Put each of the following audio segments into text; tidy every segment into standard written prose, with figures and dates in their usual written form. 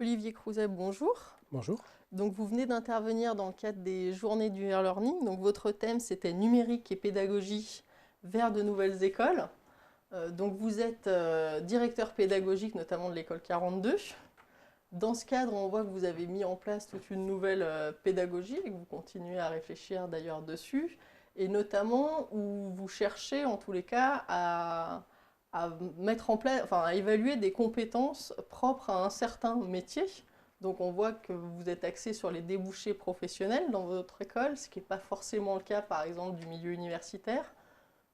Olivier Crouzet, bonjour. Bonjour. Donc vous venez d'intervenir dans le cadre des journées du e-learning. Donc votre thème c'était numérique et pédagogie vers de nouvelles écoles. Donc vous êtes directeur pédagogique notamment de l'école 42. Dans ce cadre, on voit que vous avez mis en place toute une nouvelle pédagogie et que vous continuez à réfléchir d'ailleurs dessus. Et notamment où vous cherchez en tous les cas à mettre en place, enfin, à évaluer des compétences propres à un certain métier. Donc on voit que vous êtes axé sur les débouchés professionnels dans votre école, ce qui n'est pas forcément le cas par exemple du milieu universitaire,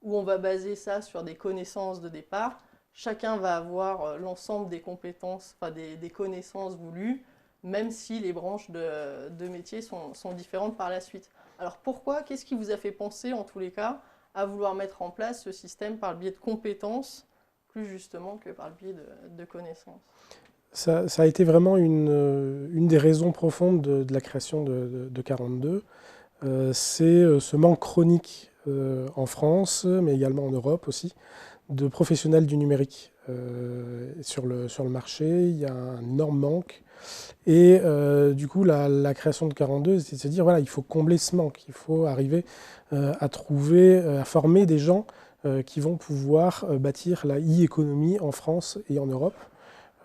où on va baser ça sur des connaissances de départ. Chacun va avoir l'ensemble des compétences, enfin des connaissances voulues, même si les branches de métiers sont différentes par la suite. Alors pourquoi, qu'est-ce qui vous a fait penser en tous les cas à vouloir mettre en place ce système par le biais de compétences plus justement que par le biais de connaissances? Ça a été vraiment une des raisons profondes de la création de 42. C'est ce manque chronique en France, mais également en Europe aussi, de professionnels du numérique. Sur le marché, il y a un énorme manque. Et du coup, la création de 42, c'est de se dire, voilà, il faut combler ce manque. Il faut arriver à trouver, à former des gens qui vont pouvoir bâtir la e-économie en France et en Europe.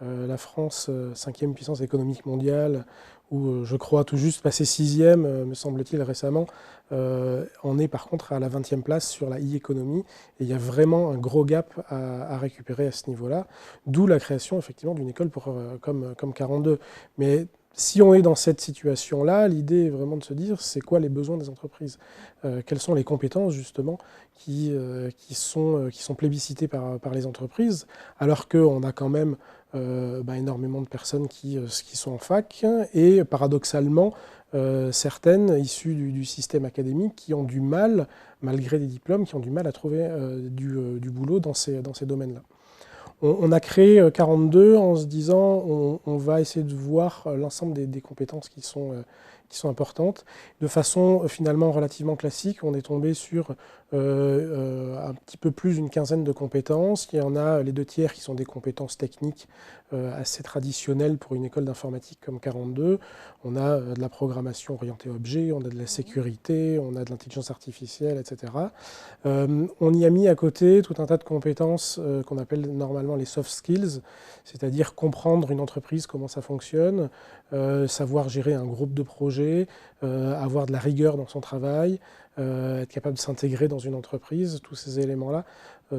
La France, cinquième puissance économique mondiale, où je crois tout juste passé sixième, me semble-t-il récemment, on est par contre à la 20e place sur la e-économie. Et il y a vraiment un gros gap à récupérer à ce niveau-là, d'où la création effectivement d'une école comme 42. Mais si on est dans cette situation-là, l'idée est vraiment de se dire, c'est quoi les besoins des entreprises, quelles sont les compétences justement qui sont plébiscitées par les entreprises, alors qu'on a quand même énormément de personnes qui sont en fac et paradoxalement certaines issues du système académique qui ont du mal, malgré des diplômes, qui ont du mal à trouver du boulot dans ces domaines-là. On a créé 42 en se disant on va essayer de voir l'ensemble des compétences qui sont importantes. De façon finalement relativement classique, on est tombé sur un petit peu plus d'une quinzaine de compétences. Il y en a les deux tiers qui sont des compétences techniques assez traditionnelles pour une école d'informatique comme 42. On a de la programmation orientée objet, on a de la sécurité, on a de l'intelligence artificielle, etc. On y a mis à côté tout un tas de compétences qu'on appelle normalement les soft skills, c'est-à-dire comprendre une entreprise, comment ça fonctionne, savoir gérer un groupe de projets, avoir de la rigueur dans son travail, être capable de s'intégrer dans une entreprise. Tous ces éléments-là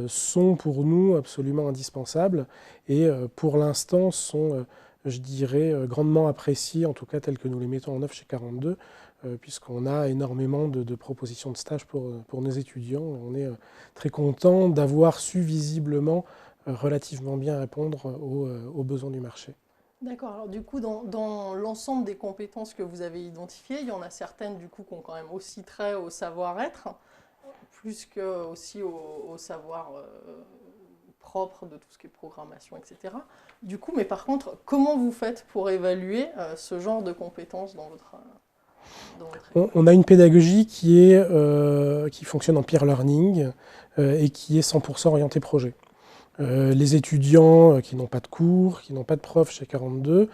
sont pour nous absolument indispensables et pour l'instant sont, je dirais, grandement appréciés, en tout cas tels que nous les mettons en œuvre chez 42, puisqu'on a énormément de propositions de stage pour nos étudiants. On est très content d'avoir su visiblement relativement bien répondre aux besoins du marché. D'accord, alors du coup, dans l'ensemble des compétences que vous avez identifiées, il y en a certaines du coup qui ont quand même aussi trait au savoir-être, plus que aussi au savoir propre de tout ce qui est programmation, etc. Du coup, mais par contre, comment vous faites pour évaluer ce genre de compétences dans votre école? On a une pédagogie qui fonctionne en peer learning et qui est 100% orientée projet. Les étudiants qui n'ont pas de cours, qui n'ont pas de prof chez 42,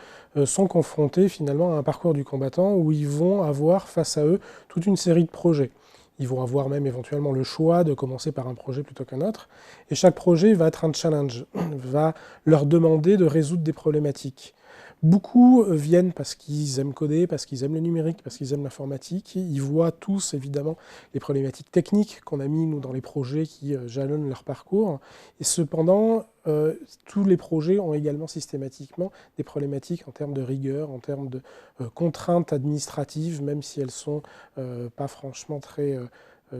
sont confrontés finalement à un parcours du combattant où ils vont avoir face à eux toute une série de projets. Ils vont avoir même éventuellement le choix de commencer par un projet plutôt qu'un autre. Et chaque projet va être un challenge, va leur demander de résoudre des problématiques. Beaucoup viennent parce qu'ils aiment coder, parce qu'ils aiment le numérique, parce qu'ils aiment l'informatique. Ils voient tous évidemment les problématiques techniques qu'on a mis nous dans les projets qui jalonnent leur parcours. Et cependant, tous les projets ont également systématiquement des problématiques en termes de rigueur, en termes de contraintes administratives, même si elles sont pas franchement très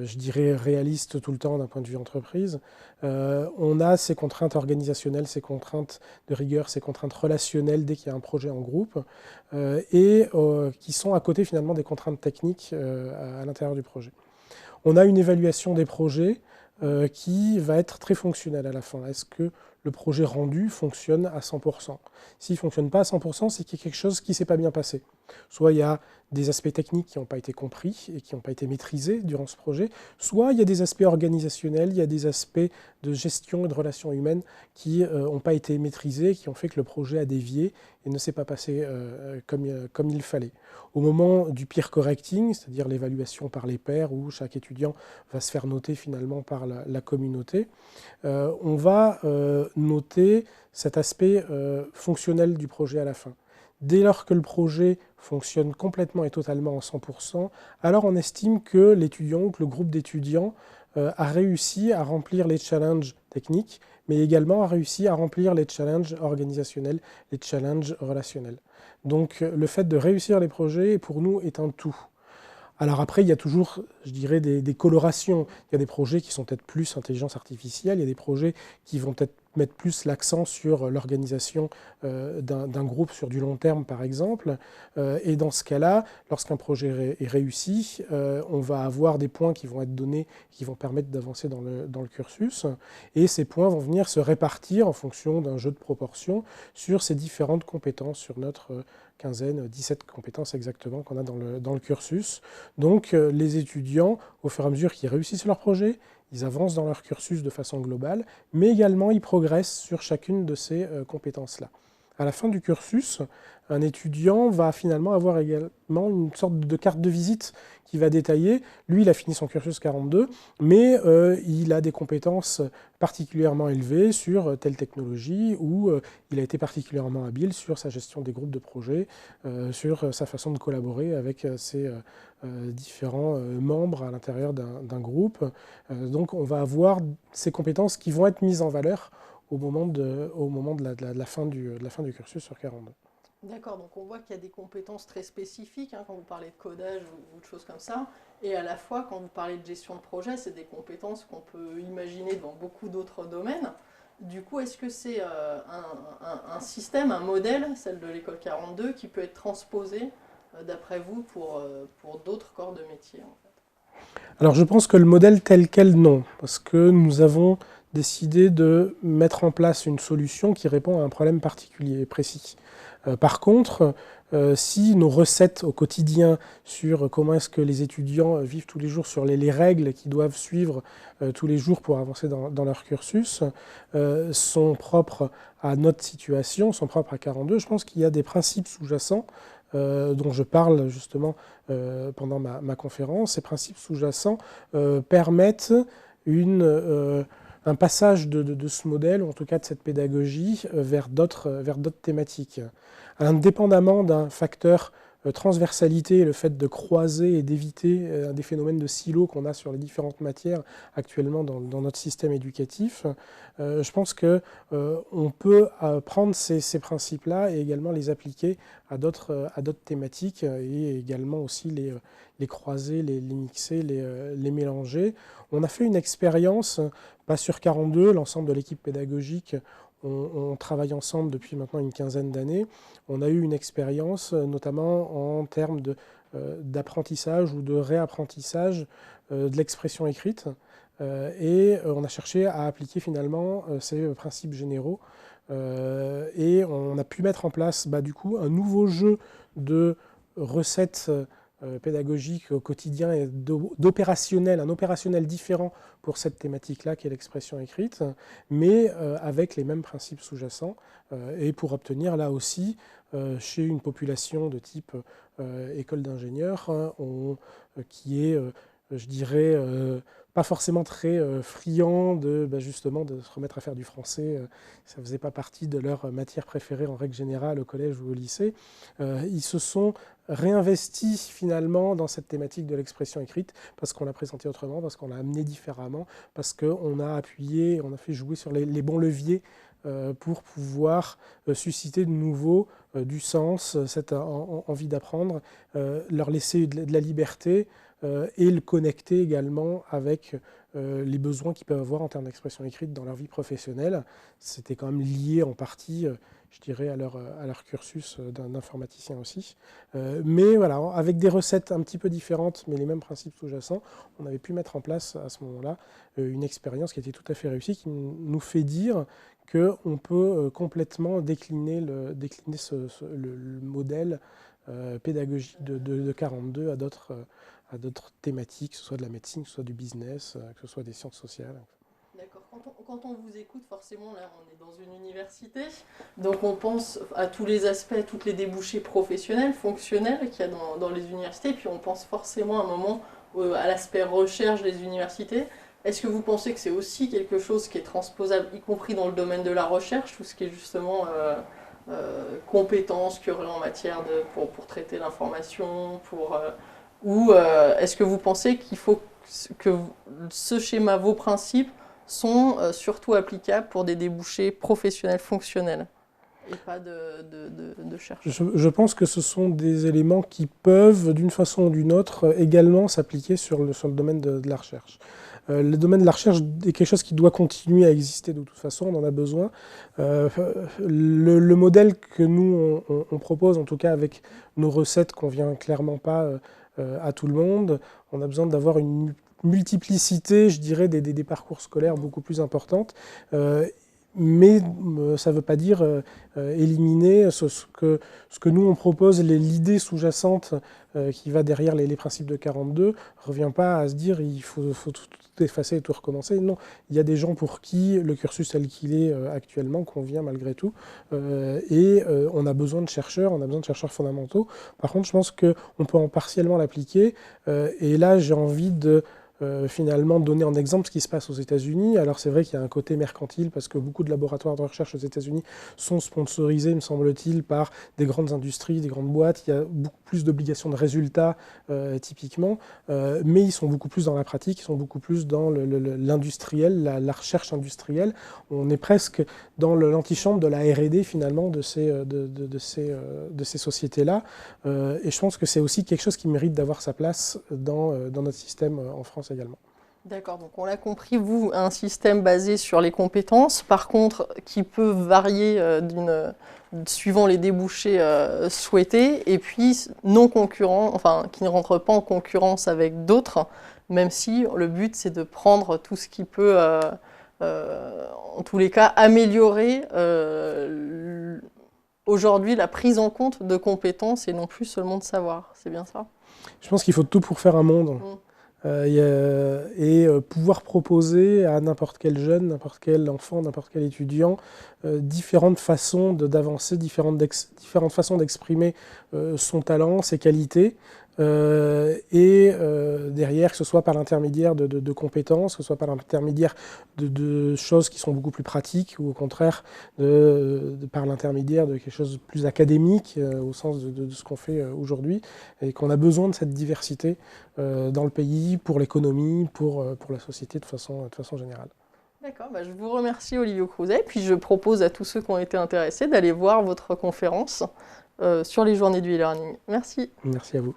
je dirais, réaliste tout le temps d'un point de vue entreprise. On a ces contraintes organisationnelles, ces contraintes de rigueur, ces contraintes relationnelles dès qu'il y a un projet en groupe, et qui sont à côté finalement des contraintes techniques à l'intérieur du projet. On a une évaluation des projets qui va être très fonctionnelle à la fin. Est-ce que le projet rendu fonctionne à 100%? S'il ne fonctionne pas à 100%, c'est qu'il y a quelque chose qui ne s'est pas bien passé. Soit il y a des aspects techniques qui n'ont pas été compris et qui n'ont pas été maîtrisés durant ce projet, soit il y a des aspects organisationnels, il y a des aspects de gestion et de relations humaines qui n'ont pas été maîtrisés, qui ont fait que le projet a dévié et ne s'est pas passé comme il fallait. Au moment du peer correcting, c'est-à-dire l'évaluation par les pairs, où chaque étudiant va se faire noter finalement par la communauté, on va noter cet aspect fonctionnel du projet à la fin. Dès lors que le projet fonctionne complètement et totalement en 100%, alors on estime que l'étudiant ou que le groupe d'étudiants a réussi à remplir les challenges techniques, mais également a réussi à remplir les challenges organisationnels, les challenges relationnels. Donc le fait de réussir les projets, pour nous, est un tout. Alors après, il y a toujours, je dirais, des colorations. Il y a des projets qui sont peut-être plus intelligence artificielle, il y a des projets qui vont peut-être mettre plus l'accent sur l'organisation d'un groupe sur du long terme, par exemple. Et dans ce cas-là, lorsqu'un projet est réussi, on va avoir des points qui vont être donnés, qui vont permettre d'avancer dans le cursus. Et ces points vont venir se répartir en fonction d'un jeu de proportions sur ces différentes compétences, sur notre quinzaine, 17 compétences exactement qu'on a dans le cursus. Donc les étudiants, au fur et à mesure qu'ils réussissent leur projet, ils avancent dans leur cursus de façon globale, mais également ils progressent sur chacune de ces compétences-là. À la fin du cursus, un étudiant va finalement avoir également une sorte de carte de visite qui va détailler. Lui, il a fini son cursus 42, mais il a des compétences particulièrement élevées sur telle technologie ou il a été particulièrement habile sur sa gestion des groupes de projets, sur sa façon de collaborer avec ses différents membres à l'intérieur d'un groupe. Donc on va avoir ces compétences qui vont être mises en valeur au moment de la fin du cursus sur 42. D'accord, donc on voit qu'il y a des compétences très spécifiques quand vous parlez de codage ou de choses comme ça, et à la fois quand vous parlez de gestion de projet, c'est des compétences qu'on peut imaginer dans beaucoup d'autres domaines. Du coup, est-ce que c'est un système, un modèle, celle de l'école 42, qui peut être transposé, d'après vous, pour d'autres corps de métier en fait? Alors je pense que le modèle tel quel, non, parce que nous avons décidé de mettre en place une solution qui répond à un problème particulier et précis. Par contre, si nos recettes au quotidien sur comment est-ce que les étudiants vivent tous les jours, sur les règles qu'ils doivent suivre tous les jours pour avancer dans leur cursus, sont propres à notre situation, sont propres à 42, je pense qu'il y a des principes sous-jacents dont je parle justement pendant ma conférence. Ces principes sous-jacents permettent un passage de ce modèle, ou en tout cas de cette pédagogie, vers d'autres thématiques. Indépendamment d'un facteur transversalité, le fait de croiser et d'éviter des phénomènes de silos qu'on a sur les différentes matières actuellement dans notre système éducatif, je pense qu'on peut prendre ces principes-là et également les appliquer à d'autres thématiques et également aussi les croiser, les mixer, les mélanger. On a fait une expérience, pas sur 42, l'ensemble de l'équipe pédagogique, on travaille ensemble depuis maintenant une quinzaine d'années. On a eu une expérience, notamment en termes d'apprentissage ou de réapprentissage de l'expression écrite. Et on a cherché à appliquer finalement ces principes généraux. Et on a pu mettre en place du coup un nouveau jeu de recettes pédagogiques au quotidien et un opérationnel différent pour cette thématique-là qui est l'expression écrite, mais avec les mêmes principes sous-jacents et pour obtenir là aussi, chez une population de type école d'ingénieurs, qui est, je dirais, pas forcément très friand justement de se remettre à faire du français. Ça ne faisait pas partie de leur matière préférée en règle générale au collège ou au lycée. Ils se sont réinvestis finalement dans cette thématique de l'expression écrite parce qu'on l'a présenté autrement, parce qu'on l'a amené différemment, parce qu'on a appuyé, on a fait jouer sur les bons leviers pour pouvoir susciter de nouveau du sens, cette envie d'apprendre, leur laisser de la liberté et le connecter également avec les besoins qu'ils peuvent avoir en termes d'expression écrite dans leur vie professionnelle. C'était quand même lié en partie, je dirais, à leur cursus d'informaticien aussi. Mais voilà, avec des recettes un petit peu différentes, mais les mêmes principes sous-jacents, on avait pu mettre en place à ce moment-là une expérience qui était tout à fait réussie, qui nous fait dire qu'on peut complètement décliner le modèle pédagogiques de 42 à d'autres thématiques, que ce soit de la médecine, que ce soit du business, que ce soit des sciences sociales. D'accord. Quand on vous écoute, forcément, là, on est dans une université, donc on pense à tous les aspects, à tous les débouchés professionnels, fonctionnels qu'il y a dans les universités, puis on pense forcément à un moment à l'aspect recherche des universités. Est-ce que vous pensez que c'est aussi quelque chose qui est transposable, y compris dans le domaine de la recherche, tout ce qui est justement compétences qu'il y aurait en matière pour traiter l'information, ou est-ce que vous pensez qu'il faut que ce schéma, vos principes, sont surtout applicables pour des débouchés professionnels fonctionnels et pas de chercheurs? Je pense que ce sont des éléments qui peuvent, d'une façon ou d'une autre, également s'appliquer sur le domaine de la recherche. Le domaine de la recherche est quelque chose qui doit continuer à exister de toute façon, on en a besoin. Le modèle que nous, on propose, en tout cas avec nos recettes, convient clairement pas à tout le monde. On a besoin d'avoir une multiplicité, je dirais, des parcours scolaires beaucoup plus importante. Mais ça ne veut pas dire éliminer ce que nous on propose, l'idée sous-jacente qui va derrière les principes de 42, ne revient pas à se dire il faut tout effacer et tout recommencer. Non, il y a des gens pour qui le cursus tel qu'il est actuellement convient malgré tout. Et on a besoin de chercheurs, on a besoin de chercheurs fondamentaux. Par contre, je pense qu'on peut en partiellement l'appliquer. Et là, j'ai envie de finalement donner en exemple ce qui se passe aux États-Unis. Alors c'est vrai qu'il y a un côté mercantile parce que beaucoup de laboratoires de recherche aux États-Unis sont sponsorisés, me semble-t-il, par des grandes industries, des grandes boîtes. Il y a beaucoup plus d'obligations de résultats typiquement, mais ils sont beaucoup plus dans la pratique, ils sont beaucoup plus dans l'industriel, la recherche industrielle. On est presque dans l'antichambre de la R&D finalement de ces sociétés-là. Et je pense que c'est aussi quelque chose qui mérite d'avoir sa place dans notre système en France également. D'accord, donc on l'a compris, vous, un système basé sur les compétences, par contre, qui peut varier suivant les débouchés souhaités, et puis non concurrent, enfin, qui ne rentre pas en concurrence avec d'autres, même si le but, c'est de prendre tout ce qui peut, en tous les cas, améliorer aujourd'hui la prise en compte de compétences et non plus seulement de savoir. C'est bien ça? Je pense qu'il faut tout pour faire un monde. Et pouvoir proposer à n'importe quel jeune, n'importe quel enfant, n'importe quel étudiant, différentes façons d'avancer, différentes façons d'exprimer son talent, ses qualités, et derrière, que ce soit par l'intermédiaire de compétences, que ce soit par l'intermédiaire de choses qui sont beaucoup plus pratiques, ou au contraire par l'intermédiaire de quelque chose de plus académique, au sens de ce qu'on fait aujourd'hui, et qu'on a besoin de cette diversité dans le pays, pour l'économie, pour la société de façon générale. D'accord, je vous remercie Olivier Crouzet, puis je propose à tous ceux qui ont été intéressés d'aller voir votre conférence sur les journées du e-learning. Merci. Merci à vous.